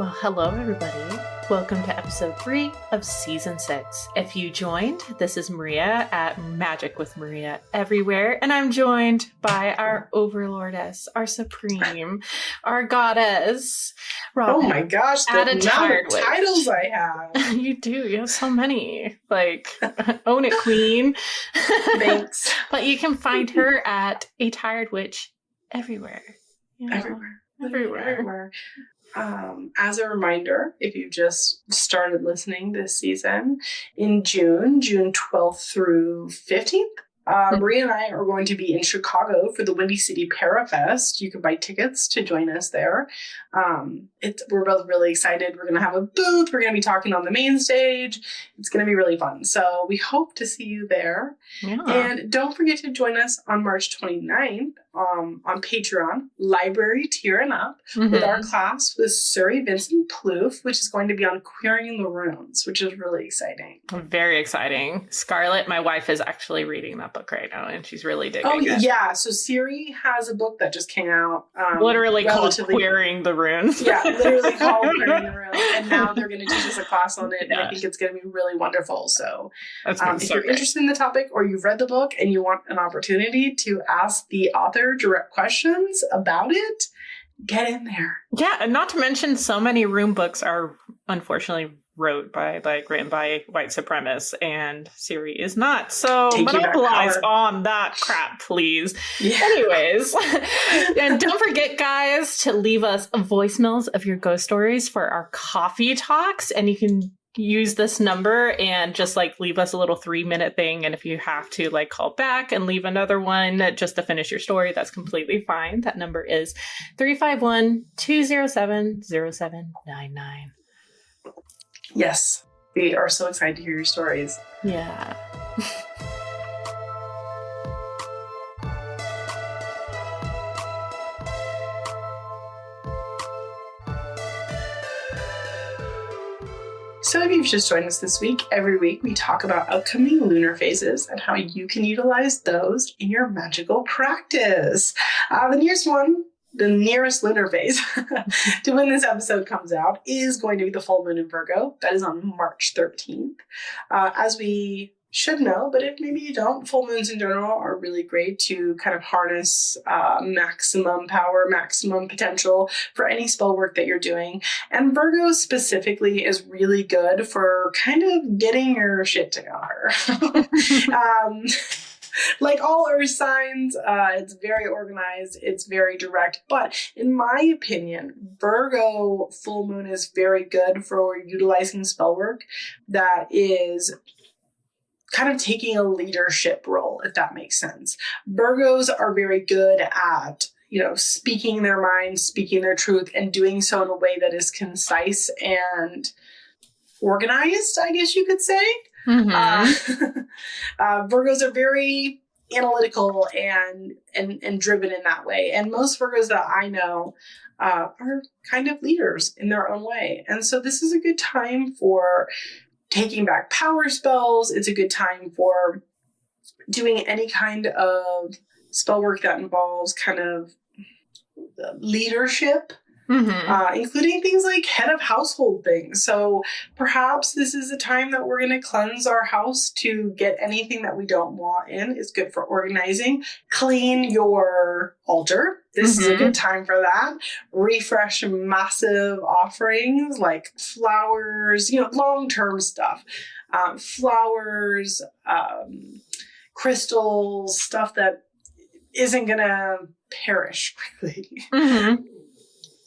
Well, hello, everybody. Welcome to episode 3 of season 6. If you joined, this is Maria at Magic with Maria Everywhere, and I'm joined by our overlordess, our supreme, our goddess, Robyn. Oh my gosh, the amount of titles I have. You do. You have so many. Like, own it, queen. Thanks. But you can find her at A Tired Witch everywhere. You know, Everywhere. As a reminder, if you just started listening this season, in June 12th through 15th, Maria and I are going to be in Chicago for the Windy City Parafest. You can buy tickets to join us there. We're both really excited. We're going to have a booth. We're going to be talking on the main stage. It's going to be really fun. So we hope to see you there. Yeah. And don't forget to join us on March 29th on Patreon, Library Tier and Up, with our class with Surrey Vincent Plouffe, which is going to be on Queering the Runes, which is really exciting. Very exciting. Scarlett, my wife, is actually reading that book right now, and she's really digging it. Yeah. So Siri has a book that just came out. Literally called Queering the Runes. Yeah, literally called Queering the Runes. And now they're going to teach us a class on it, and I think it's going to be really wonderful. So if you're interested in the topic or you've read the book and you want an opportunity to ask the author direct questions about it, get in there. Yeah, and not to mention so many rune books are unfortunately written by white supremacists, and Siri is not. So monopolize on that crap, please. Yeah. Anyways, and don't forget, guys, to leave us voicemails of your ghost stories for our coffee talks, and you can use this number and just leave us a little 3-minute thing, and if you have to call back and leave another one just to finish your story, that's completely fine. That number is 351-207-0799. Yes, we are so excited to hear your stories. Yeah. So if you've just joined us this week, every week we talk about upcoming lunar phases and how you can utilize those in your magical practice. The nearest lunar phase to when this episode comes out is going to be the full moon in Virgo. That is on March 13th. As we should know, but if maybe you don't, full moons in general are really great to kind of harness maximum power, maximum potential for any spell work that you're doing. And Virgo specifically is really good for kind of getting your shit together. Like all earth signs, it's very organized, it's very direct, but in my opinion, Virgo full moon is very good for utilizing spell work that is kind of taking a leadership role, if that makes sense. Virgos are very good at, speaking their mind, speaking their truth, and doing so in a way that is concise and organized, I guess you could say. Virgos are very analytical and driven in that way. And most Virgos that I know are kind of leaders in their own way. And so this is a good time for taking back power spells. It's a good time for doing any kind of spell work that involves kind of leadership, including things like head of household things. So perhaps this is a time that we're going to cleanse our house to get anything that we don't want in. It's good for organizing. Clean your altar. This is a good time for that. Refresh massive offerings like flowers, long-term stuff. Flowers, crystals, stuff that isn't going to perish quickly.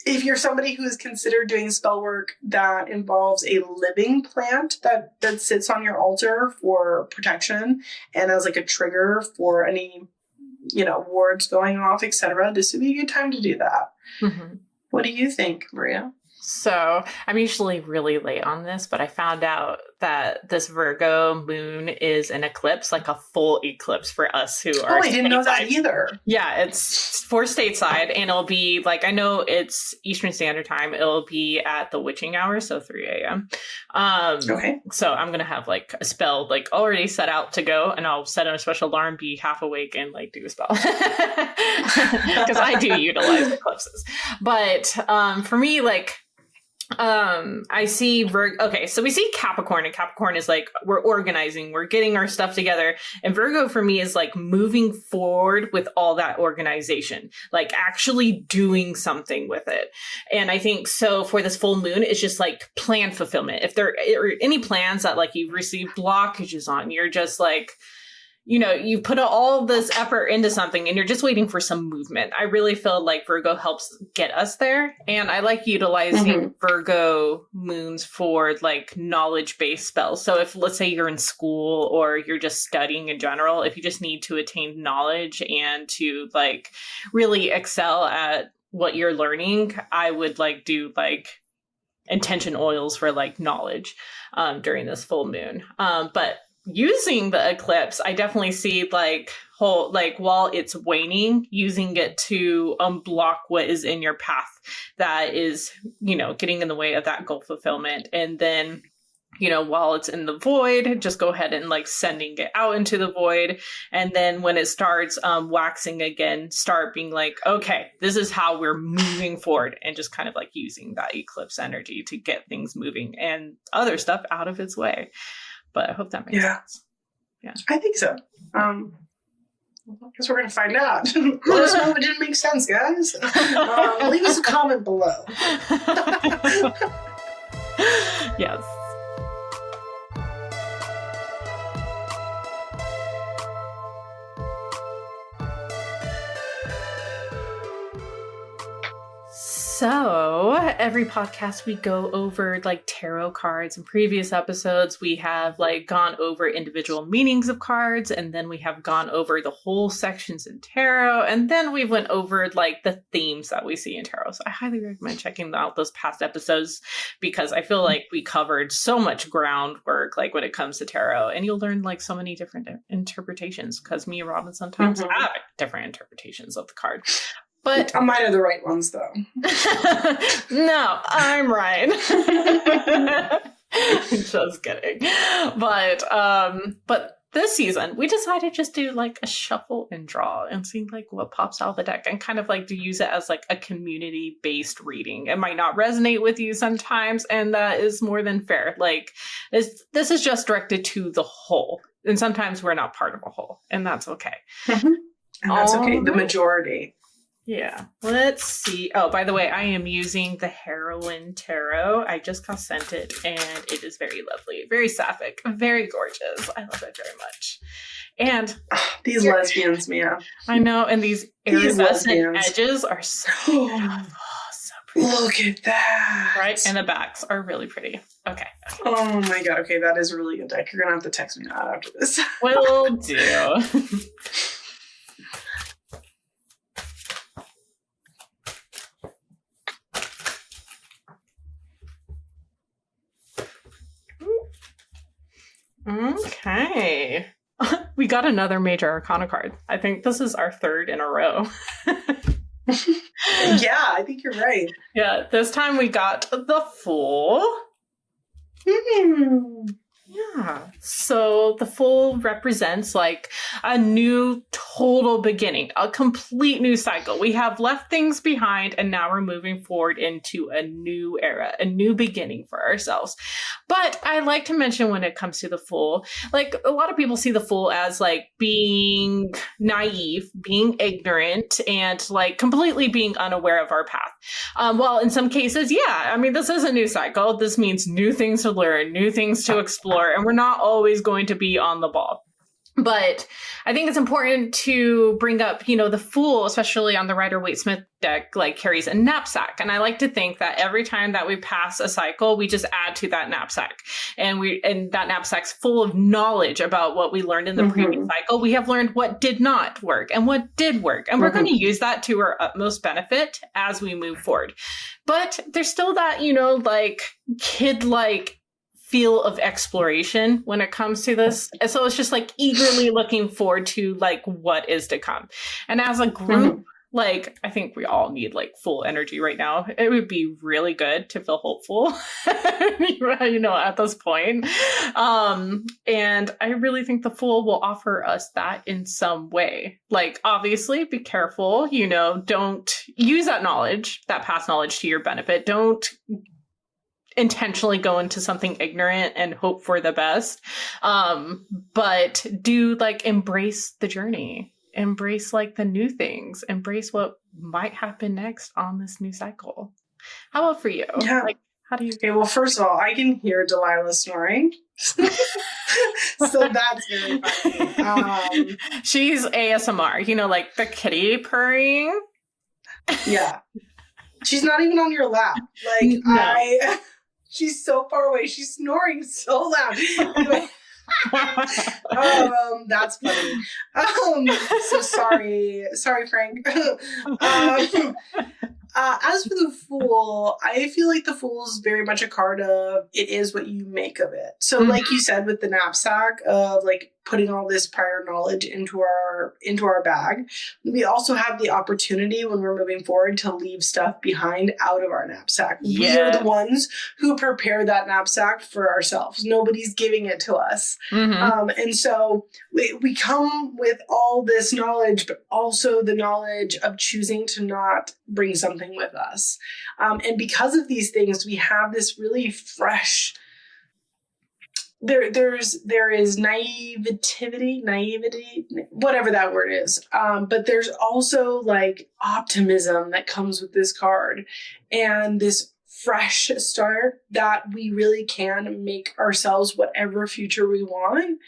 If you're somebody who is considered doing spell work that involves a living plant that sits on your altar for protection and as a trigger for any, wards going off, etc., this would be a good time to do that. What do you think, Maria? So I'm usually really late on this, but I found out that this Virgo moon is an eclipse, like a full eclipse for us who are. Oh, I didn't know that either. Yeah, it's for stateside, and it'll be I know it's Eastern Standard Time. It'll be at the witching hour, so 3 a.m. Okay. So I'm gonna have a spell already set out to go, and I'll set on a special alarm, be half awake, and do a spell because I do utilize eclipses. But for me, I see Virgo. Okay, so we see Capricorn, and Capricorn is like, we're organizing, we're getting our stuff together. And Virgo for me is like moving forward with all that organization, like actually doing something with it. And I think so for this full moon, it's just like plan fulfillment. If there are any plans that like you've received blockages on, you're just like, you know, you put all this effort into something and you're just waiting for some movement. I really feel like Virgo helps get us there. And I like utilizing Virgo moons for like knowledge-based spells. So if, let's say you're in school or you're just studying in general, if you just need to attain knowledge and to like really excel at what you're learning, I would like do like intention oils for like knowledge during this full moon. But using the eclipse, I definitely see like while it's waning, using it to unblock what is in your path that is, you know, getting in the way of that goal fulfillment. And then, you know, while it's in the void, just go ahead and like sending it out into the void. And then when it starts waxing again, start being like, okay, this is how we're moving forward, and just kind of like using that eclipse energy to get things moving and other stuff out of its way. But I hope that makes sense. Yeah, I think so. I guess we're going to find out. Let us know if it didn't make sense, guys. Leave us a comment below. Yes. So every podcast we go over like tarot cards. In previous episodes, we have like gone over individual meanings of cards, and then we have gone over the whole sections in tarot, and then we went over like the themes that we see in tarot. So I highly recommend checking out those past episodes, because I feel like we covered so much groundwork like when it comes to tarot, and you'll learn like so many different interpretations, because me and Robyn sometimes have different interpretations of the card. But mine are the right ones, though. No, I'm right. Just kidding. But this season, we decided just to like a shuffle and draw and see like what pops out of the deck, and kind of like to use it as like a community-based reading. It might not resonate with you sometimes, and that is more than fair. Like this is just directed to the whole, and sometimes we're not part of a whole, and that's okay. And that's okay. The majority. Yeah. Let's see. Oh, by the way, I am using the Heroine Tarot. I just got sent it, and it is very lovely, very sapphic, very gorgeous. I love it very much. And these lesbians, man. I know, and these iridescent edges are so beautiful. So pretty. Look at that. Right? And the backs are really pretty. Okay. Oh my god. Okay, that is a really good deck. You're gonna have to text me that after this. Will do. Okay. We got another major arcana card. I think this is our third in a row. Yeah, I think you're right. Yeah, this time we got the Fool. Yeah. So the Fool represents like a new total beginning, a complete new cycle. We have left things behind, and now we're moving forward into a new era, a new beginning for ourselves. But I like to mention, when it comes to the Fool, like a lot of people see the Fool as like being naive, being ignorant, and like completely being unaware of our path. Well, in some cases, yeah, I mean, this is a new cycle. This means new things to learn, new things to explore, and we're not always going to be on the ball. But I think it's important to bring up, you know, the Fool, especially on the Rider-Waite-Smith deck, like carries a knapsack. And I like to think that every time that we pass a cycle, we just add to that knapsack. And that knapsack's full of knowledge about what we learned in the previous cycle. We have learned what did not work and what did work. And we're going to use that to our utmost benefit as we move forward. But there's still that, you know, like kid-like feel of exploration when it comes to this. And so it's just like eagerly looking forward to like what is to come. And as a group, like I think we all need like full energy right now. It would be really good to feel hopeful, you know, at this point. And I really think the Fool will offer us that in some way. Like, obviously, be careful, you know, don't use that knowledge, that past knowledge, to your benefit. Don't intentionally go into something ignorant and hope for the best. But do like embrace the journey, embrace like the new things, embrace what might happen next on this new cycle. How about for you? Yeah. Like, how do you? Okay, well, first of all, I can hear Delilah snoring. So that's very funny. She's ASMR, you know, like the kitty purring. Yeah. She's not even on your lap. Like, no. She's so far away. She's snoring so loud. Anyway. That's funny. So sorry, Frank. As for the Fool, I feel like the Fool is very much a card of it is what you make of it. So, like you said, with the knapsack of like putting all this prior knowledge into our bag, we also have the opportunity when we're moving forward to leave stuff behind out of our knapsack. Yes. We are the ones who prepare that knapsack for ourselves. Nobody's giving it to us. And so we come with all this knowledge, but also the knowledge of choosing to not bring something with us. And because of these things, we have this really fresh, there is naivety, whatever that word is. But there's also like optimism that comes with this card and this fresh start that we really can make ourselves whatever future we want.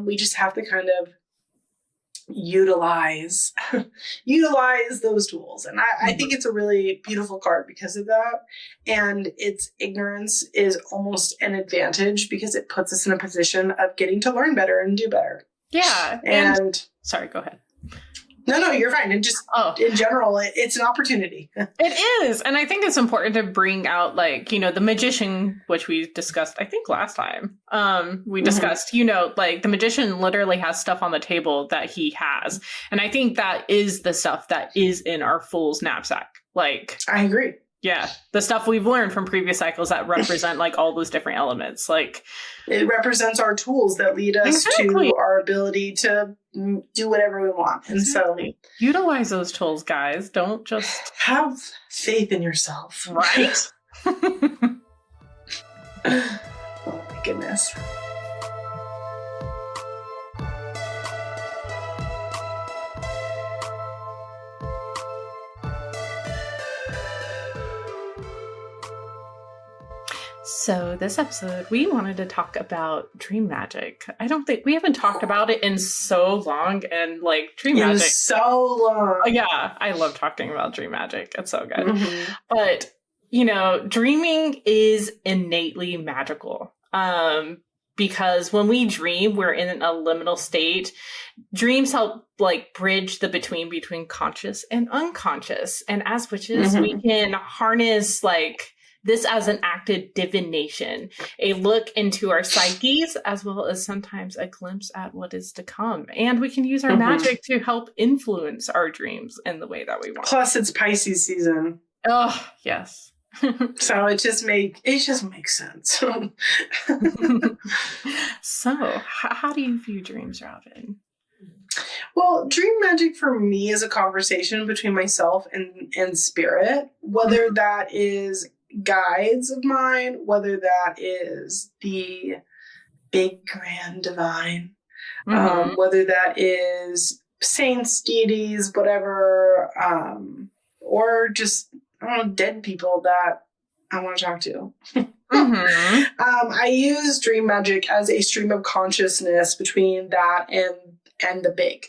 We just have to kind of utilize those tools. And I think it's a really beautiful card because of that. And its ignorance is almost an advantage because it puts us in a position of getting to learn better and do better. Yeah. And sorry, go ahead. No, you're fine. And just in general, it's an opportunity. It is. And I think it's important to bring out, like, you know, the magician, which we discussed, I think last time, we discussed, you know, like the magician literally has stuff on the table that he has. And I think that is the stuff that is in our Fool's knapsack. Like, I agree. Yeah. The stuff we've learned from previous cycles that represent like all those different elements. Like, it represents our tools that lead us to our ability to do whatever we want. And so utilize those tools, guys. Don't just have faith in yourself. Right? Oh my goodness. So this episode, we wanted to talk about dream magic. I don't think we haven't talked about it in so long, and like dream magic. So long. Yeah, I love talking about dream magic. It's so good. But, you know, dreaming is innately magical. Because when we dream, we're in a liminal state. Dreams help like bridge the between conscious and unconscious. And as witches, we can harness like this as an active divination, a look into our psyches, as well as sometimes a glimpse at what is to come. And we can use our magic to help influence our dreams in the way that we want. Plus, it's Pisces season. Oh, yes. So it just makes sense. So, how do you view dreams, Robyn? Well, dream magic for me is a conversation between myself and spirit, whether that is guides of mine, whether that is the big grand divine, whether that is saints, deities, whatever, or just dead people that I want to talk to. I use dream magic as a stream of consciousness between that and the big.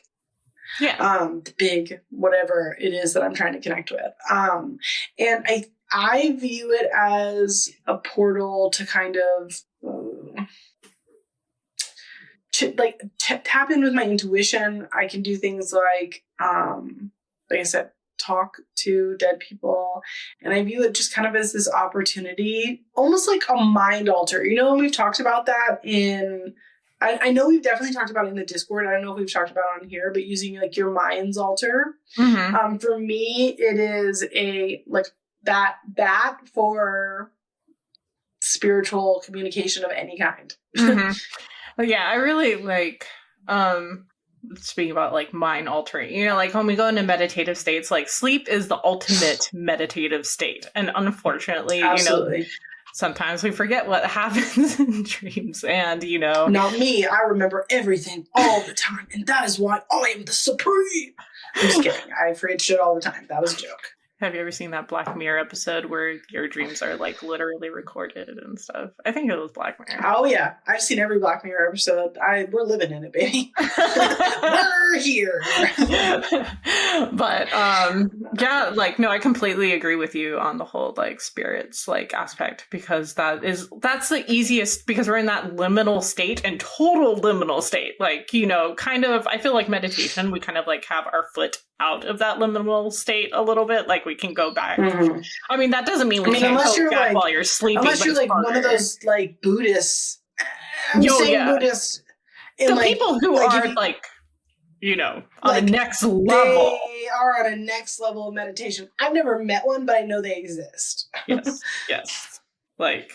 Yeah. The big whatever it is that I'm trying to connect with. And I view it as a portal to kind of tap in with my intuition. I can do things like I said, talk to dead people. And I view it just kind of as this opportunity, almost like a mind alter. You know, when we've talked about that I know we've definitely talked about it in the Discord. I don't know if we've talked about it on here, but using like your mind's altar. For me, it is that for spiritual communication of any kind. Yeah, I really like speaking about like mind altering, you know, like when we go into meditative states, like sleep is the ultimate meditative state. And unfortunately, you know, sometimes we forget what happens in dreams, and Not me. I remember everything all the time, and that is why I am the supreme. I'm just kidding. I forget shit all the time. That was a joke. Have you ever seen that Black Mirror episode where your dreams are like literally recorded and stuff? I think it was Black Mirror. Oh yeah, I've seen every Black Mirror episode. We're living in it, baby. We're here. But yeah, like no, I completely agree with you on the whole like spirits like aspect, because that's the easiest, because we're in that liminal state and total liminal state. Like, kind of, I feel like meditation, we kind of like have our foot out of that liminal state a little bit, like we can go back. Mm-hmm. I mean, that doesn't mean we can't go back while you're sleeping. Unless you're like one of those like Buddhists. Buddhists. The like, people who are like, on the next level. They are on a next level of meditation. I've never met one, but I know they exist. Yes. Like,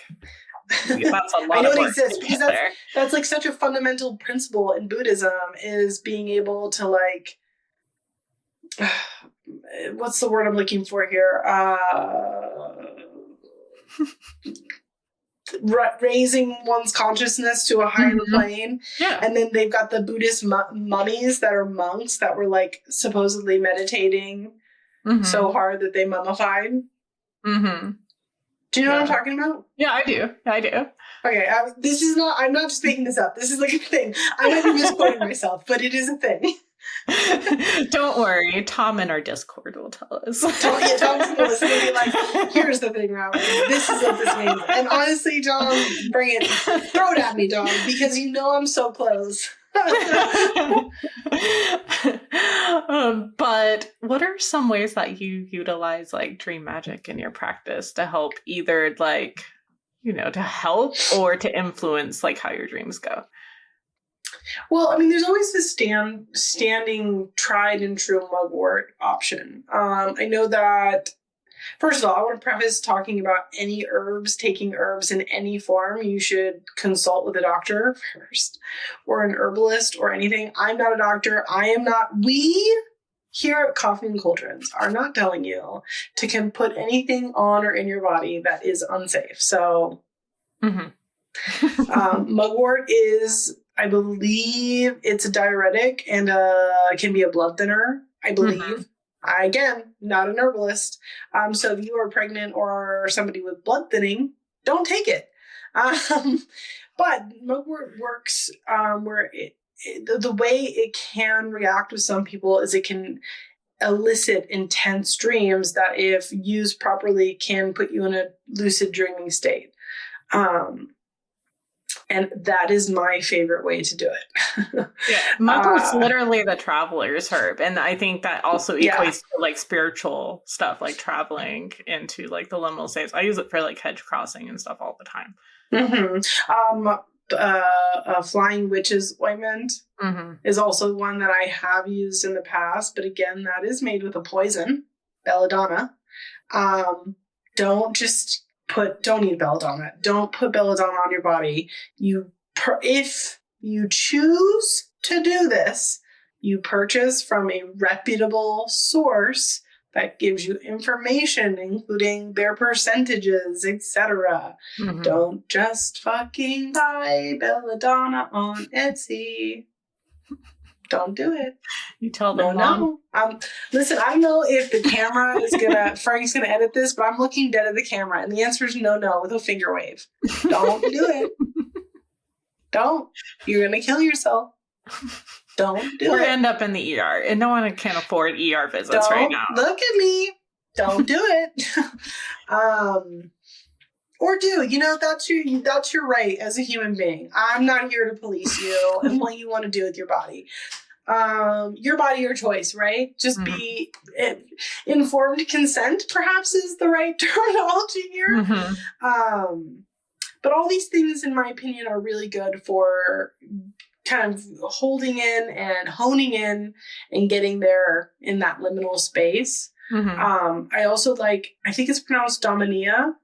that's a lot I know of work it exists, because that's like such a fundamental principle in Buddhism, is being able to like, what's the word I'm looking for here? Raising one's consciousness to a higher plane. Yeah. And then they've got the Buddhist mummies that are monks that were like supposedly meditating so hard that they mummified. Mm-hmm. Do you know what I'm talking about? Yeah, I do. Okay, I'm not just making this up. This is like a thing. I might be misquoting myself, but it is a thing. Don't worry, Tom in our Discord will tell us. Tom's going to listen and be like, here's the thing, Robyn. This is what this means. And honestly, Tom, bring it. Throw it at me, Tom, because I'm so close. But what are some ways that you utilize like dream magic in your practice to help either like, to help or to influence like how your dreams go? Well, I mean, there's always this standing tried and true mugwort option. I know that, first of all, I want to preface talking about taking herbs in any form. You should consult with a doctor first, or an herbalist, or anything. I'm not a doctor. We here at Coffee and Cauldrons are not telling you to put anything on or in your body that is unsafe. So, mugwort is, I believe it's a diuretic and can be a blood thinner, I believe. Again, not an herbalist. So if you are pregnant or somebody with blood thinning, don't take it. But mugwort works where the way it can react with some people is it can elicit intense dreams that, if used properly, can put you in a lucid dreaming state. And that is my favorite way to do it. Yeah, mugwort's literally the traveler's herb, and I think that also equates to like spiritual stuff, like traveling into like the liminal states. I use it for like hedge crossing and stuff all the time. Flying witch's ointment is also one that I have used in the past, but again, that is made with a poison, belladonna. Don't eat belladonna. Don't put belladonna on your body. If you choose to do this, you purchase from a reputable source that gives you information, including their percentages, etc. Don't just fucking buy belladonna on Etsy. Don't do it. You tell them no. Listen, I don't know if the camera is Frank's gonna edit this, but I'm looking dead at the camera, and the answer is no with a finger wave. Don't do it. Don't. You're gonna kill yourself. Don't do it. Or end up in the ER, and no one can afford ER visits right now. Look at me. Don't do it. Or do. That's your right as a human being. I'm not here to police you and what you want to do with your body. Your body, your choice, right? Just be informed consent, perhaps, is the right terminology here. But all these things, in my opinion, are really good for kind of holding in and honing in and getting there in that liminal space. I also I think it's pronounced Daminia.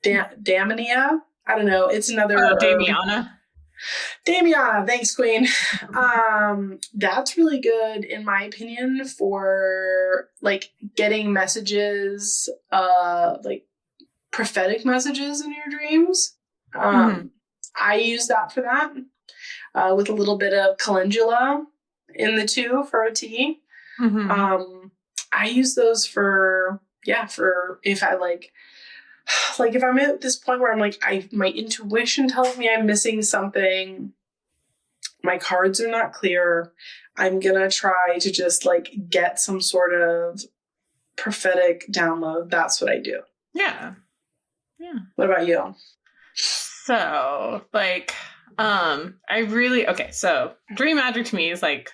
Daminia. I don't know. It's another. Damiana. Damiana. Thanks, Queen. That's really good, in my opinion, for like getting messages, like prophetic messages in your dreams. I use that for that, with a little bit of calendula in the two for a tea. I use those for if I like if I'm at this point where I'm like, my intuition tells me I'm missing something, my cards are not clear, I'm gonna try to just like get some sort of prophetic download. That's what I do. Yeah. What about you? So like, so dream magic to me is like,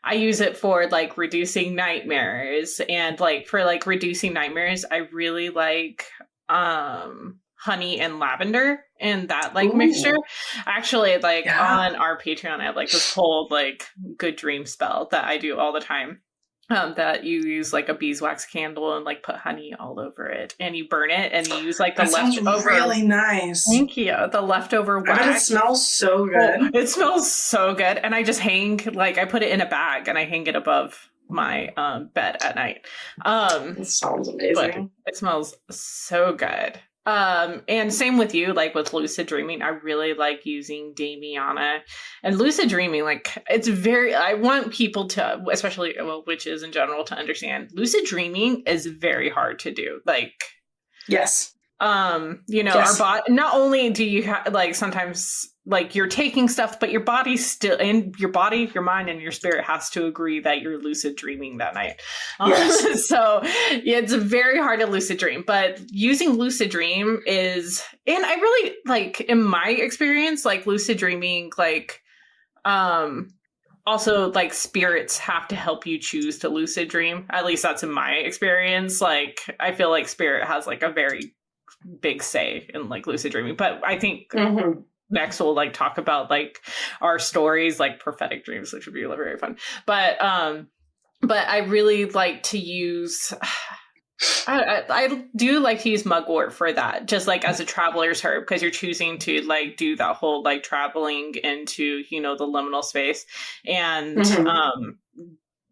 I use it for like reducing nightmares, and like for like reducing nightmares, I really like honey and lavender and that like mixture. Actually, like on our Patreon, I have like this whole like good dream spell that I do all the time. That you use like a beeswax candle and like put honey all over it, and you burn it, and you use like the leftover. Really nice. Thank you. The leftover wax. I bet it smells so good. It smells so good, and I just hang like I put it in a bag and I hang it above my bed at night. It sounds amazing. It smells so good. And same with you, like with lucid dreaming, I really like using Damiana. And lucid dreaming, like I want people to, especially witches in general, to understand lucid dreaming is very hard to do. Like, yes. Our body, not only do you have like sometimes like you're taking stuff, but your body's still, and your body, your mind, and your spirit has to agree that you're lucid dreaming that night. Yes. So it's very hard to lucid dream, but using lucid dream is, and I really like, in my experience, like lucid dreaming, like, also like spirits have to help you choose to lucid dream. At least that's in my experience. Like, I feel like spirit has like a very big say in like lucid dreaming, but I think next we'll like talk about like our stories, like prophetic dreams, which would be very fun. But I really like to use I do like to use mugwort for that, just like as a traveler's herb, because you're choosing to like do that whole like traveling into the liminal space. And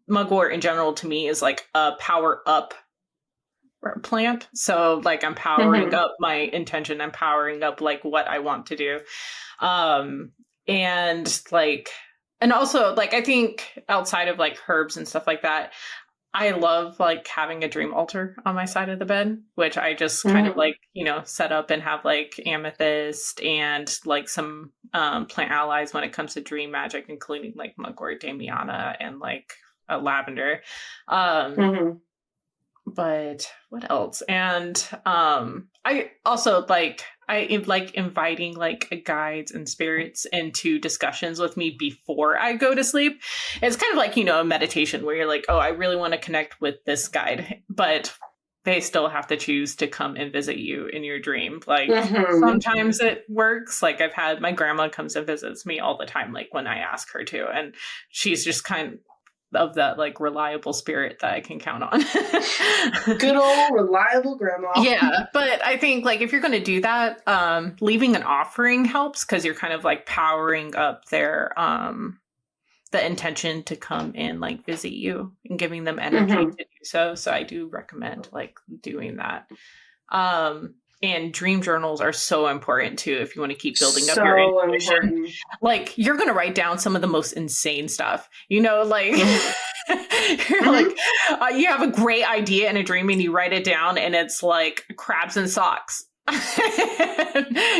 mugwort in general to me is like a power up plant. So like I'm powering up my intention, I'm powering up like what I want to do. And also like I think outside of like herbs and stuff like that, I love like having a dream altar on my side of the bed, which I just kind of like, set up and have like amethyst and like some plant allies when it comes to dream magic, including like mugwort, Damiana, and like a lavender. But what else? And I also like inviting like guides and spirits into discussions with me before I go to sleep. It's kind of like, a meditation where you're like, oh, I really want to connect with this guide, but they still have to choose to come and visit you in your dream. Like sometimes it works. Like I've had my grandma comes and visits me all the time, like when I ask her to, and she's just kind of that like reliable spirit that I can count on. Good old reliable grandma. Yeah, but I think like if you're going to do that, leaving an offering helps, because you're kind of like powering up their the intention to come and like visit you and giving them energy to do so. So I do recommend like doing that. And dream journals are so important too if you want to keep building up your intuition. Like you're going to write down some of the most insane stuff, like you're like you have a great idea in a dream and you write it down and it's like crabs and socks.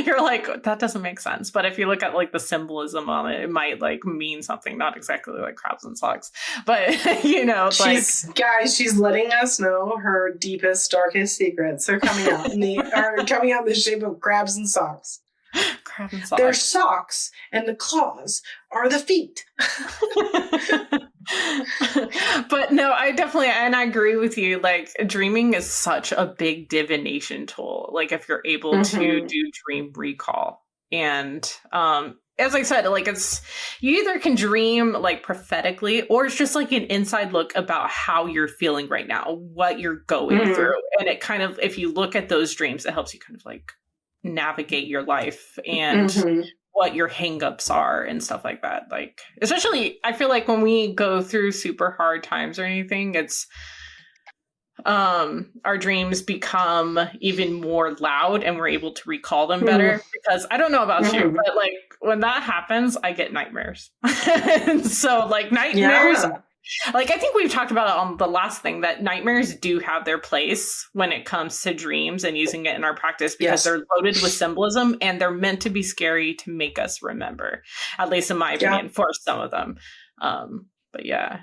You're like, that doesn't make sense. But if you look at like the symbolism on it, it might like mean something, not exactly like crabs and socks, but she's letting us know her deepest, darkest secrets are coming out in the shape of crabs and socks. Crabs and socks. They're socks, and the claws are the feet. But no, I definitely, and I agree with you, like dreaming is such a big divination tool, like if you're able to do dream recall. And as I said, like you either can dream like prophetically, or it's just like an inside look about how you're feeling right now, what you're going through. And it kind of, if you look at those dreams, it helps you kind of like navigate your life and what your hangups are and stuff like that. Like, especially, I feel like when we go through super hard times or anything, it's our dreams become even more loud and we're able to recall them better. Because I don't know about you, but like when that happens, I get nightmares. And so like nightmares, like I think we've talked about it on the last thing, that nightmares do have their place when it comes to dreams and using it in our practice, because they're loaded with symbolism and they're meant to be scary to make us remember, at least in my opinion, for some of them. But yeah.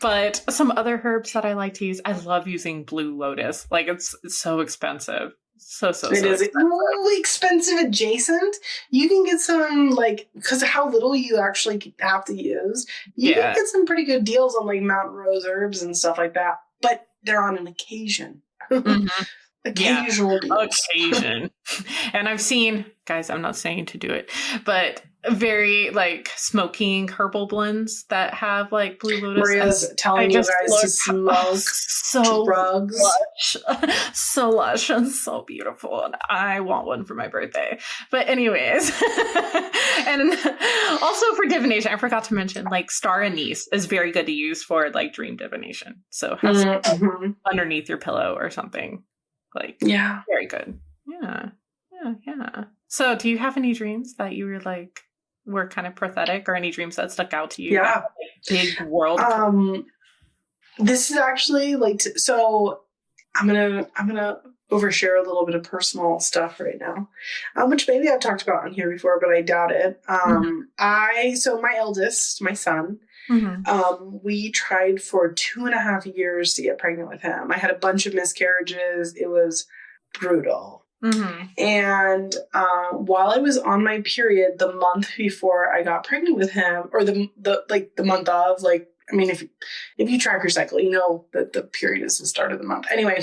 But some other herbs that I like to use, I love using blue lotus. Like it's so expensive. So it is really expensive adjacent. You can get some, like, because of how little you actually have to use, you can get some pretty good deals on like Mountain Rose herbs and stuff like that, but they're on an occasion. Occasional deals. Occasion. And I've seen, guys, I'm not saying to do it, but very like smoking herbal blends that have like blue lotus. Maria's telling you guys to smoke so drugs. So lush and so beautiful. And I want one for my birthday. But anyways, and also for divination, I forgot to mention like star anise is very good to use for like dream divination. So have some underneath your pillow or something. Like, very good. Yeah. So do you have any dreams that you were like, were kind of prophetic, or any dreams that stuck out to you? Yeah. Big world. This is actually like, so I'm gonna overshare a little bit of personal stuff right now, which maybe I've talked about on here before, but I doubt it. So my eldest, my son, we tried for 2.5 years to get pregnant with him. I had a bunch of miscarriages. It was brutal. And while I was on my period, the month before I got pregnant with him, or the month of, like, I mean, if you track your cycle, you know that the period is the start of the month. Anyway,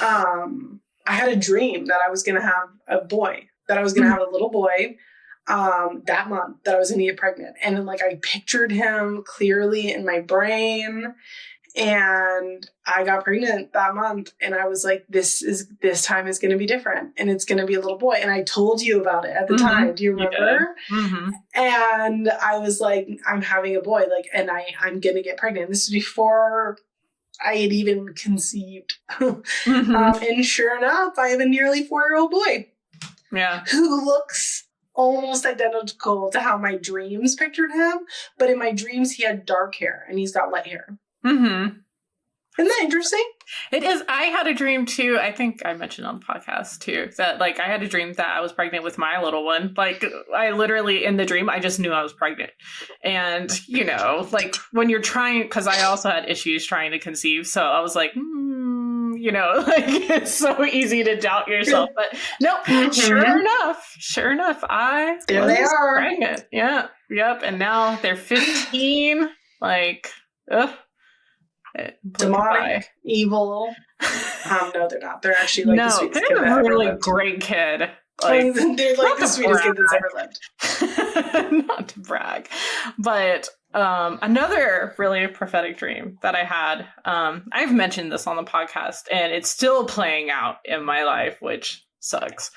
I had a dream that I was going to have a boy, that I was going to have a little boy that month, that I was going to get pregnant. And then like I pictured him clearly in my brain. And I got pregnant that month, and I was like, this time is going to be different, and it's going to be a little boy. And I told you about it at the time. Do you remember? And I was like, I'm having a boy, like, and I'm going to get pregnant. This is before I had even conceived. And sure enough, I have a nearly 4-year-old boy. Who looks almost identical to how my dreams pictured him. But in my dreams, he had dark hair and he's got light hair. Isn't that interesting? It is. I had a dream too. I think I mentioned on the podcast too, that like I had a dream that I was pregnant with my little one. Like I literally, in the dream, I just knew I was pregnant. And, you know, like when you're trying, because I also had issues trying to conceive. So I was like, you know, like it's so easy to doubt yourself. But nope, sure enough, I was pregnant. Yeah. Yep. And now they're 15. Like, demonic, evil. No, they're not. They're actually like the sweetest kid. They're a really great kid. Like, they're like the sweetest kid that's ever lived. Not to brag, but another really prophetic dream that I had. I've mentioned this on the podcast, and it's still playing out in my life, which sucks.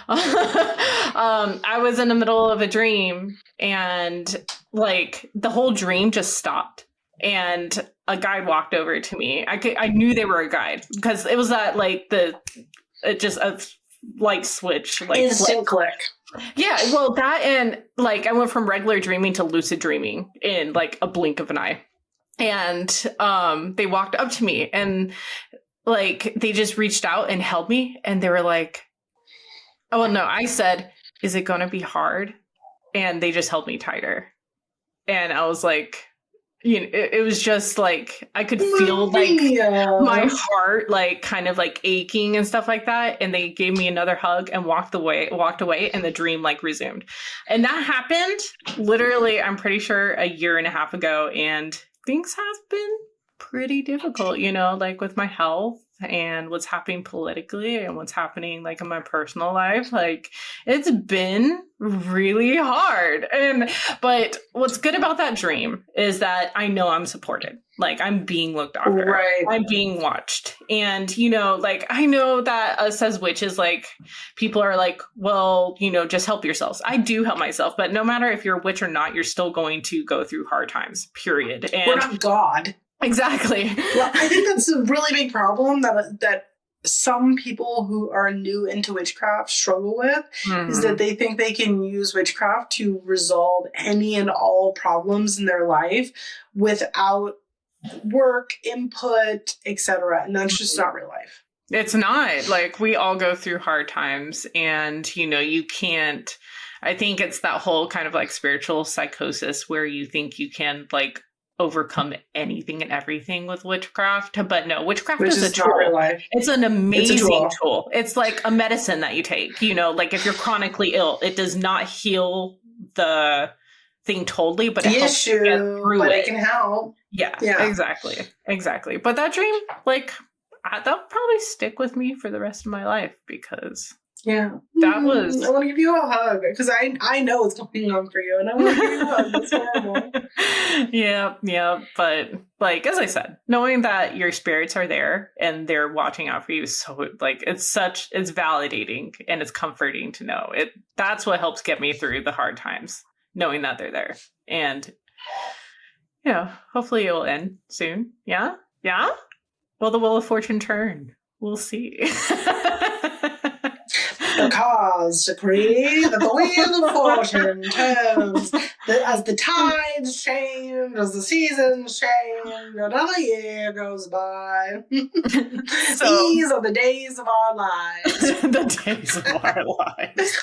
I was in the middle of a dream, and like the whole dream just stopped. And a guide walked over to me. I knew they were a guide because it was that like just a light switch, like instant click. Yeah, well, that, and like I went from regular dreaming to lucid dreaming in like a blink of an eye. And they walked up to me and like they just reached out and held me, and they were like, "Oh well, no." I said, "Is it going to be hard?" And they just held me tighter, and I was like, you know, it was just like I could feel like my heart like kind of like aching and stuff like that. And they gave me another hug and walked away, and the dream like resumed. And that happened literally, I'm pretty sure, 1.5 years ago. And things have been pretty difficult, you know, like with my health and what's happening politically and what's happening like in my personal life, like it's been really hard. But what's good about that dream is that I know I'm supported. Like I'm being looked after. Right. I'm being watched. And, you know, like I know that us as witches, like people are like, well, you know, just help yourselves. I do help myself. But no matter if you're a witch or not, you're still going to go through hard times, period. And we're not God. Exactly. Well, I think that's a really big problem that some people who are new into witchcraft struggle with, is that they think they can use witchcraft to resolve any and all problems in their life without work, input, etc. And that's just not real life. It's not. Like, we all go through hard times, and, you know, you can't, I think it's that whole kind of like spiritual psychosis where you think you can like overcome anything and everything with witchcraft. But no, witchcraft is a tool. Real life. It's an amazing tool. It's like a medicine that you take, you know, like if you're chronically ill, it does not heal the thing totally, but it helps you get through but it. It can help. Yeah, exactly. But that dream, like, that'll probably stick with me for the rest of my life, because that was... I want to give you a hug, because I know what's going on for you, and I want to give you a hug. It's horrible. Yeah. But, like, as I said, knowing that your spirits are there and they're watching out for you is so, like, it's validating and it's comforting to know. That's what helps get me through the hard times, knowing that they're there. And, yeah, hopefully it will end soon. Yeah? Will the Wheel of Fortune turn? We'll see. The cards decree that the Wheel of Fortune turns as the tides change, as the seasons change, another year goes by. These are the days of our lives. The days of our lives.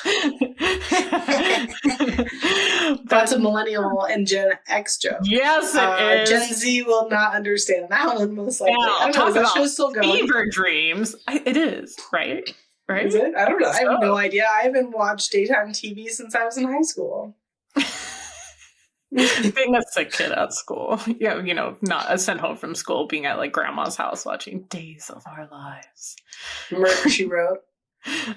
That's a millennial and Gen X joke. Yes, it is. Gen Z will not understand that one, most likely. Yeah, I don't know, that show's still going. Fever dreams. It is, right? Right? Is it? I don't know. I have no idea. I haven't watched daytime TV since I was in high school. Being a sick kid at school. Yeah, you know, not sent home from school, being at like grandma's house watching Days of Our Lives. Murder, She Wrote.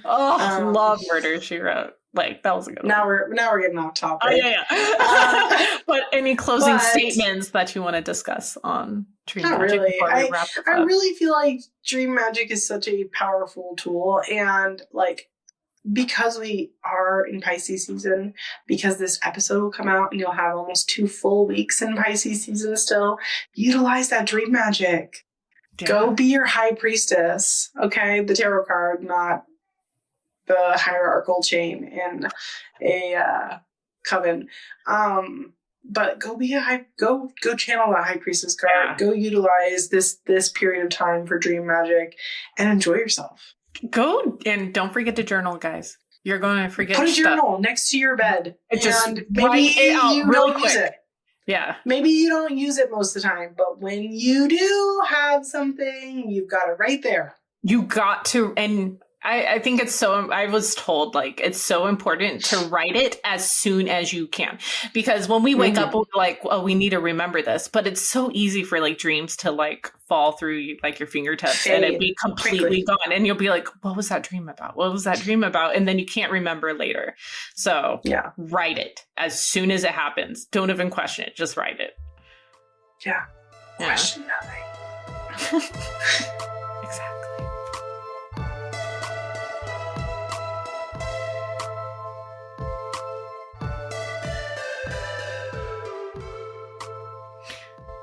Love Murder, She Wrote. Like, that was a good one. Now we're getting off topic. Oh, yeah. But any closing statements that you want to discuss on dream magic before we wrap this up? I really feel like dream magic is such a powerful tool, and like, because we are in Pisces season, because this episode will come out and you'll have almost 2 full weeks in Pisces season still, utilize that dream magic. Yeah. Go be your high priestess. Okay, the tarot card, not the hierarchical chain in a coven. But go be go channel that high priestess card. Yeah. Go utilize this period of time for dream magic and enjoy yourself. Go, and don't forget to journal, guys. You're going to forget. Put a journal next to your bed. And maybe you don't use it. Yeah. Maybe you don't use it most of the time, but when you do have something, you've got it right there. You got to, and I think it's so, I was told, like, it's so important to write it as soon as you can. Because when we wake up, we're like, oh, we need to remember this. But it's so easy for, like, dreams to, like, fall through, like, your fingertips and it'd be completely gone. And you'll be like, what was that dream about? What was that dream about? And then you can't remember later. So write it as soon as it happens. Don't even question it. Just write it. Yeah. Question nothing. Exactly.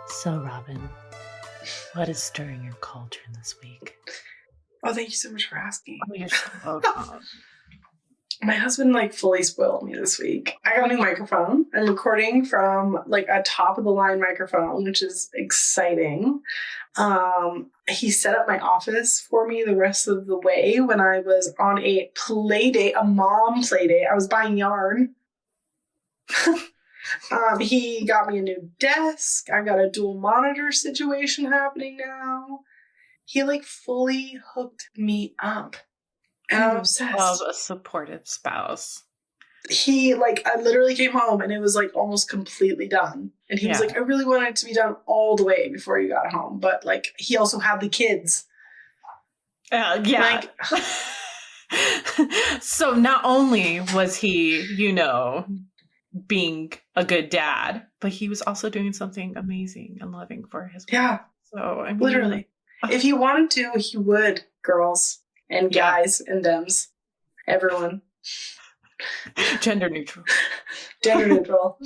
So, Robyn, what is stirring your cauldron this week? Oh, thank you so much for asking. Oh, you're so welcome. My husband, like, fully spoiled me this week. I got a new microphone. I'm recording from, like, a top-of-the-line microphone, which is exciting. He set up my office for me the rest of the way when I was on a play date, a mom play date. I was buying yarn. He got me a new desk. I got a dual monitor situation happening now. He, like, fully hooked me up. And I'm obsessed. Love a supportive spouse. He, like, I literally came home and it was, like, almost completely done. And he was like, I really wanted it to be done all the way before you got home. But, like, he also had the kids. Yeah. Like, so not only was he, being a good dad, but he was also doing something amazing and loving for his wife. Yeah. So, I mean, literally. If he wanted to, he would, girls and guys and thems. Everyone. Gender neutral. Gender neutral.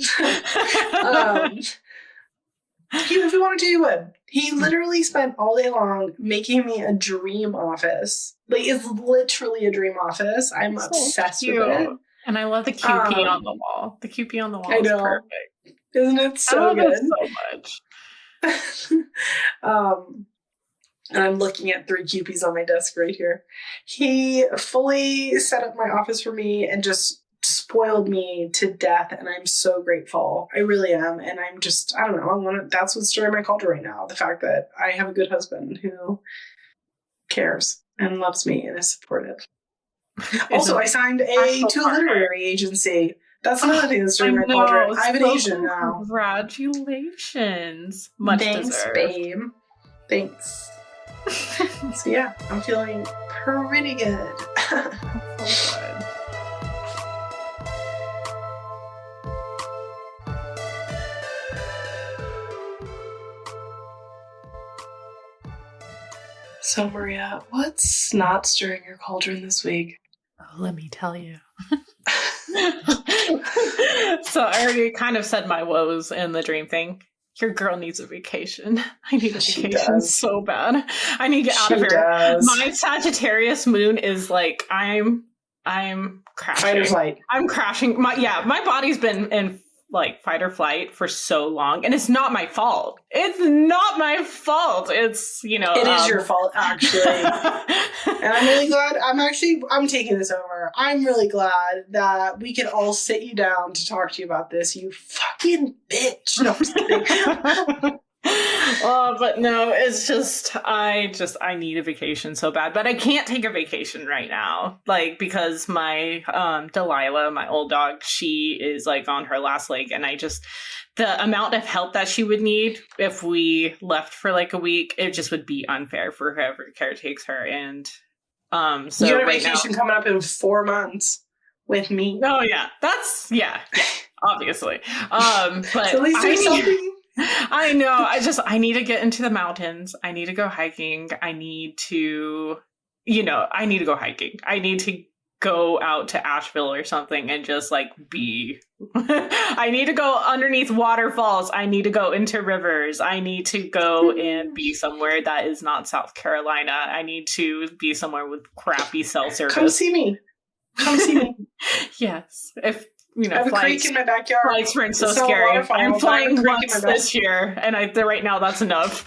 If he wanted to, he would. He literally spent all day long making me a dream office. Like, it's literally a dream office. I'm so obsessed with it. And I love the QP on the wall. The QP on the wall is perfect. Isn't it so good? I love it so much. And I'm looking at 3 QPs on my desk right here. He fully set up my office for me and just spoiled me to death, and I'm so grateful. I really am. And I'm just, I don't know, that's what's stirring my culture right now. The fact that I have a good husband who cares and loves me and is supportive. Also, I signed to a literary agency. That's another thing that's stirring my culture. I have an agent now. Congratulations. Thanks, deserved. Babe. Thanks. So yeah, I'm feeling pretty good. So good. So Maria, what's not stirring your cauldron this week? Oh, let me tell you. So I already kind of said my woes in the dream thing. Your girl needs a vacation. I need a vacation so bad. I need to get out of here. My Sagittarius moon is like, I'm crashing. Fight or flight. I'm crashing. My body's been in like fight or flight for so long, and it's not my fault. It's not my fault. It's, it is your fault, actually. And I'm really glad. I'm taking this over. I'm really glad that we can all sit you down to talk to you about this, you fucking bitch. No, I'm just kidding. But no, it's just I need a vacation so bad, but I can't take a vacation right now, like, because my Delilah, my old dog, she is like on her last leg, and the amount of help that she would need if we left for like a week, it just would be unfair for whoever caretakes her. And so you have a vacation coming up in 4 months with me. Oh yeah, that's obviously. But so at least there's something. I know. I need to get into the mountains. I need to go hiking. I need to go hiking. I need to go out to Asheville or something and just like be. I need to go underneath waterfalls. I need to go into rivers. I need to go and be somewhere that is not South Carolina. I need to be somewhere with crappy cell service. Come see me. Yes. If I have a creek in my backyard. Flights weren't so scary. I'm flying once this year, and right now that's enough.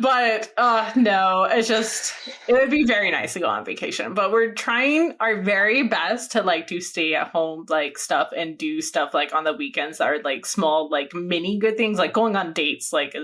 But no, it would be very nice to go on vacation. But we're trying our very best to like do stay at home like stuff and do stuff like on the weekends that are like small like mini good things, like going on dates like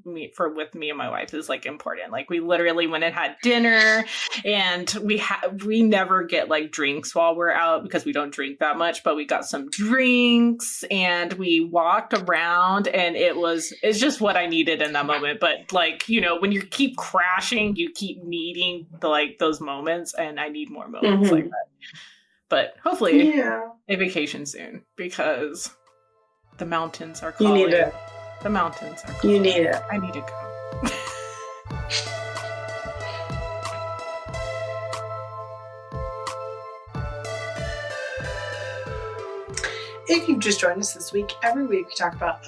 with me and my wife is like important. Like we literally went and had dinner, and we never get like drinks while we're out because we don't drink that much, but we got some drinks and we walked around, and it's just what I needed in that moment. But like, when you keep crashing, you keep needing those moments, and I need more moments like that. But hopefully a vacation soon, because the mountains are calling. You need it. The mountains are calling. You need it. I need to go. If you've just joined us this week, every week we talk about,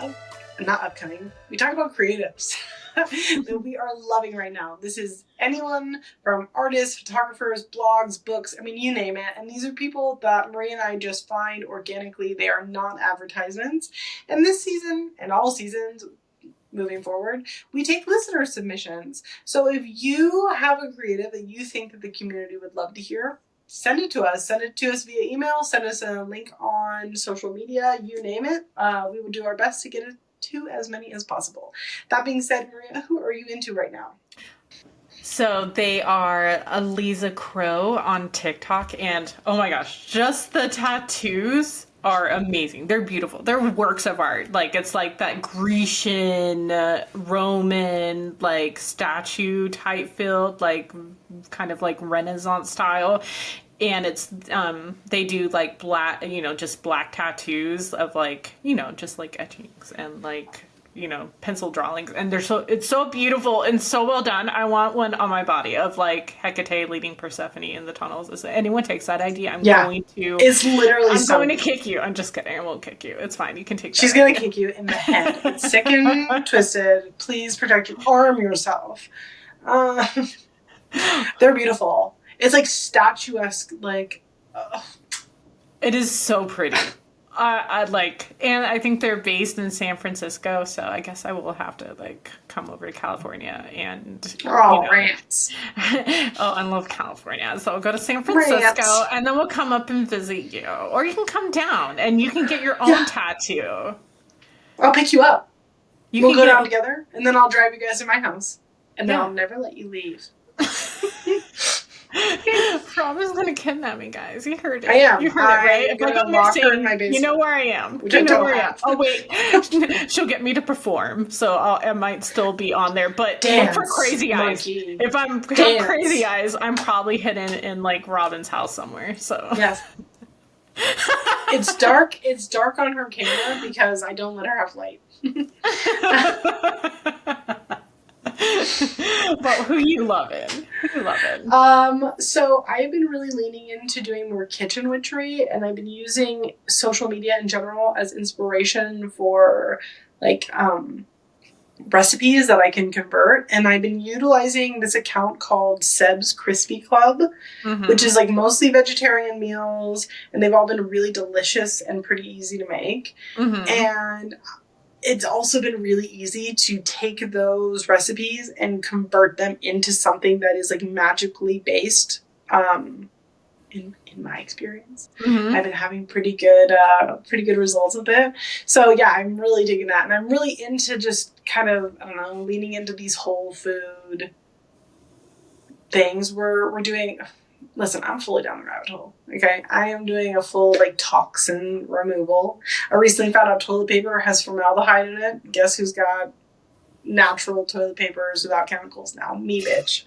we talk about creatives that we are loving right now. This is anyone from artists, photographers, blogs, books, you name it. And these are people that Maria and I just find organically. They are not advertisements. And this season, and all seasons moving forward, we take listener submissions. So if you have a creative that you think that the community would love to hear, send it to us. Send it to us via email. Send us a link on social media. You name it. We will do our best to get it to as many as possible. That being said, Maria, who are you into right now? So they are Aliza Crow on TikTok, and oh my gosh, just the tattoos are amazing. They're beautiful. They're works of art. Like it's like that Grecian, Roman, like statue type filled, like kind of like Renaissance style. And it's they do like black, just black tattoos of like, just like etchings and like pencil drawings, and it's so beautiful and so well done. I want one on my body of like Hecate leading Persephone in the tunnels. If anyone takes that idea, it's literally I'm going to kick you. I'm just kidding. I won't kick you. It's fine. You can take that. She's going to kick you in the head. It's sick and twisted. Please arm yourself. They're beautiful. It's like statuesque, like it is so pretty. I'd like, and I think they're based in San Francisco, so I guess I will have to like come over to California and rants. I love California, so I'll go to San Francisco and then we'll come up and visit you, or you can come down and you can get your own tattoo. I'll pick you up. We'll go down together, and then I'll drive you guys to my house, and then I'll never let you leave. Robyn's gonna kidnap me, guys. You heard it. I am. You heard it, right? If I go lock her in my basement. You know where I am. You know where I am. Oh wait, she'll get me to perform, so I might still be on there. But Dance, look for crazy eyes. Monkey. If I'm crazy eyes, I'm probably hidden in like Robyn's house somewhere. So yes, it's dark. It's dark on her camera because I don't let her have light. But who you loving? So I've been really leaning into doing more kitchen witchery, and I've been using social media in general as inspiration for like recipes that I can convert. And I've been utilizing this account called Seb's Crispy Club, which is like mostly vegetarian meals, and they've all been really delicious and pretty easy to make. And it's also been really easy to take those recipes and convert them into something that is like magically based. In my experience, I've been having pretty good results with it. So yeah, I'm really digging that, and I'm really into just kind of leaning into these whole food things we're doing. Listen, I'm fully down the rabbit hole. Okay, I am doing a full like toxin removal. I recently found out toilet paper has formaldehyde in it. Guess who's got natural toilet papers without chemicals now? Me, bitch.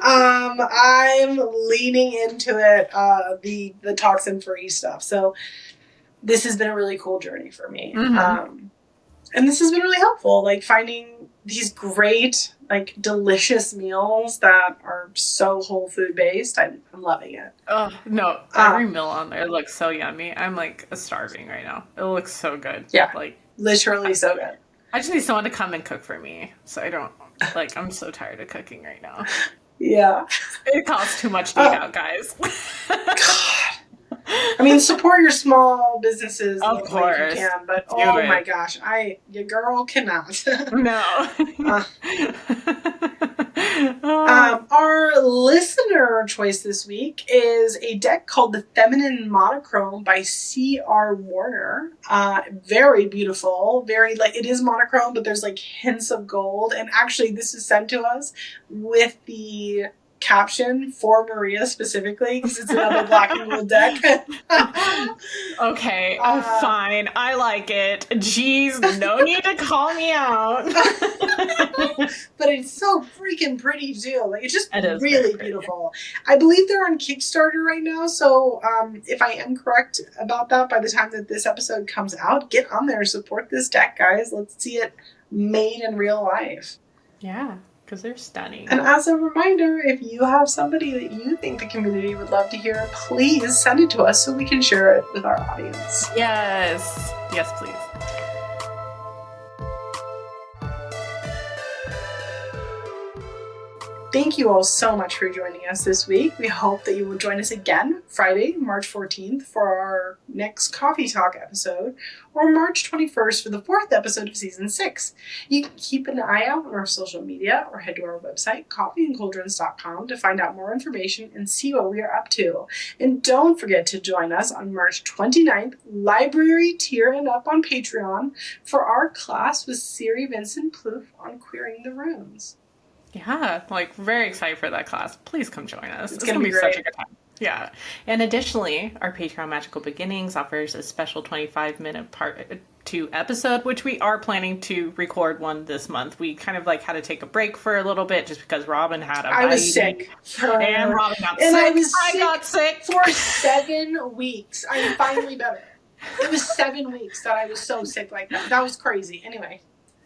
I'm leaning into it, the toxin free stuff. So this has been a really cool journey for me. And this has been really helpful, like finding these great, like delicious meals that are so whole food based. I'm loving it. Oh no, every meal on there looks so yummy. I'm like starving right now. It looks so good. Yeah, like literally so good. I just need someone to come and cook for me, so I don't like. I'm so tired of cooking right now. Yeah, it costs too much to eat out, guys. God, I mean, support your small businesses of course like you can, but my gosh, your girl cannot. No. Our listener choice this week is a deck called the Feminine Monochrome by C.R. Warner. Very beautiful, very like it is monochrome, but there's like hints of gold. And actually, this is sent to us with the caption for Maria specifically because it's another black and gold deck. Okay, fine. I like it. Jeez, no need to call me out. But it's so freaking pretty too. Like it's just really beautiful. I believe they're on Kickstarter right now. So if I am correct about that, by the time that this episode comes out, get on there, support this deck, guys. Let's see it made in real life. Yeah. Because they're stunning. And as a reminder, if you have somebody that you think the community would love to hear, please send it to us so we can share it with our audience. Yes. Yes, please. Thank you all so much for joining us this week. We hope that you will join us again Friday, March 14th for our next Coffee Talk episode, or March 21st for the 4th episode of Season 6. You can keep an eye out on our social media or head to our website, coffeeandcauldrons.com, to find out more information and see what we are up to. And don't forget to join us on March 29th, Library Tier and Up on Patreon, for our class with Siri Vincent Plouffe on Queering the Runes. Yeah, like very excited for that class. Please come join us. It's going to be such a good time. Yeah. And additionally, our Patreon Magical Beginnings offers a special 25-minute part 2 episode, which we are planning to record one this month. We kind of like had to take a break for a little bit just because Robyn had a I was sick. And Robyn got and sick. I got sick for 7 weeks. I'm finally better. It was 7 weeks that I was so sick like that. That was crazy. Anyway.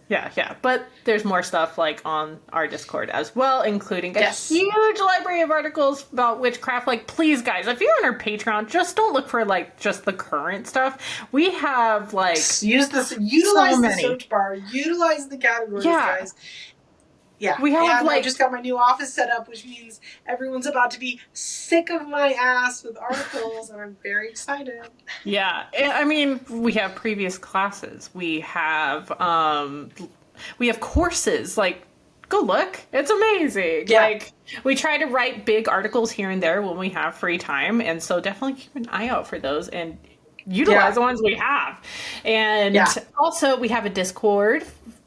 Yeah. But there's more stuff like on our Discord as well, including a huge library of articles about witchcraft. Like, please, guys, if you're on our Patreon, just don't look for like just the current stuff. We have like utilize the search bar, utilize the categories, guys. Yeah, we have I just got my new office set up, which means everyone's about to be sick of my ass with articles, and I'm very excited. Yeah, I mean, we have previous classes. We have courses. Like, go look; it's amazing. Yeah. Like, we try to write big articles here and there when we have free time, and so definitely keep an eye out for those and utilize the ones we have. And also, we have a Discord,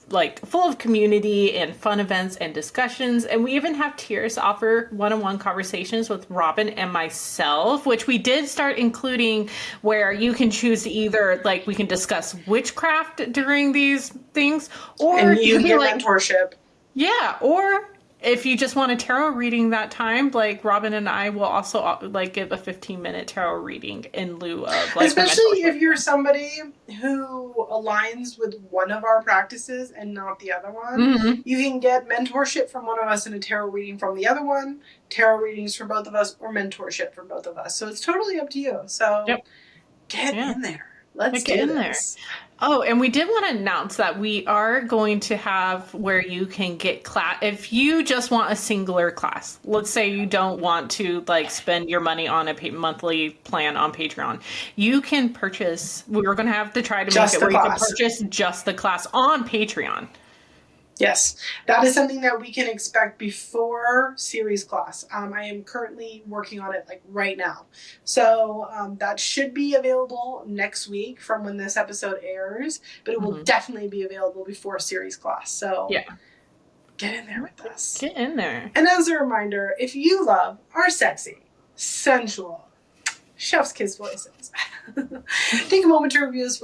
like full of community and fun events and discussions, and we even have tiers to offer one-on-one conversations with Robyn and myself, which we did start including, where you can choose to either like we can discuss witchcraft during these things, or and you get like mentorship. Yeah, or if you just want a tarot reading that time, like Robyn and I will also like give a 15-minute tarot reading in lieu of like, especially if you're somebody who aligns with one of our practices and not the other one. Mm-hmm. You can get mentorship from one of us and a tarot reading from the other one, tarot readings from both of us, or mentorship from both of us. So it's totally up to you. So get in there. Let's get in there. Oh, and we did want to announce that we are going to have where you can get class. If you just want a singular class, let's say you don't want to like spend your money on a monthly plan on Patreon, you can purchase. We're going to have to try to make it where you can purchase just the class on Patreon. Yes, that is something that we can expect before series class. I am currently working on it like right now. So that should be available next week from when this episode airs, but it will definitely be available before series class. So get in there with us. Get in there. And as a reminder, if you love our sexy, sensual, chef's kiss voices, take a moment to review us.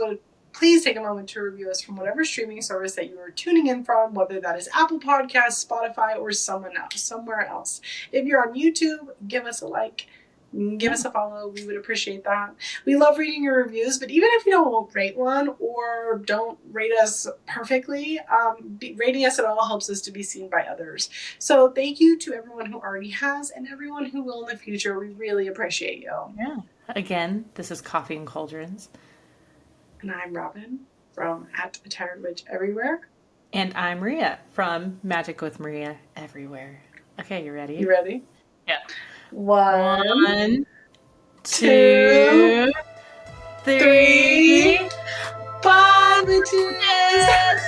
Please take a moment to review us from whatever streaming service that you are tuning in from, whether that is Apple Podcasts, Spotify, or somewhere else. If you're on YouTube, give us a like, give us a follow. We would appreciate that. We love reading your reviews, but even if you don't rate one or don't rate us perfectly, rating us at all helps us to be seen by others. So thank you to everyone who already has and everyone who will in the future. We really appreciate you. Yeah. Again, this is Coffee and Cauldrons. And I'm Robyn from @AtiredWitch Everywhere. And I'm Maria from Magic with Maria Everywhere. Okay, you ready? You ready? Yeah. 1, 2, 3. Bye, bitches!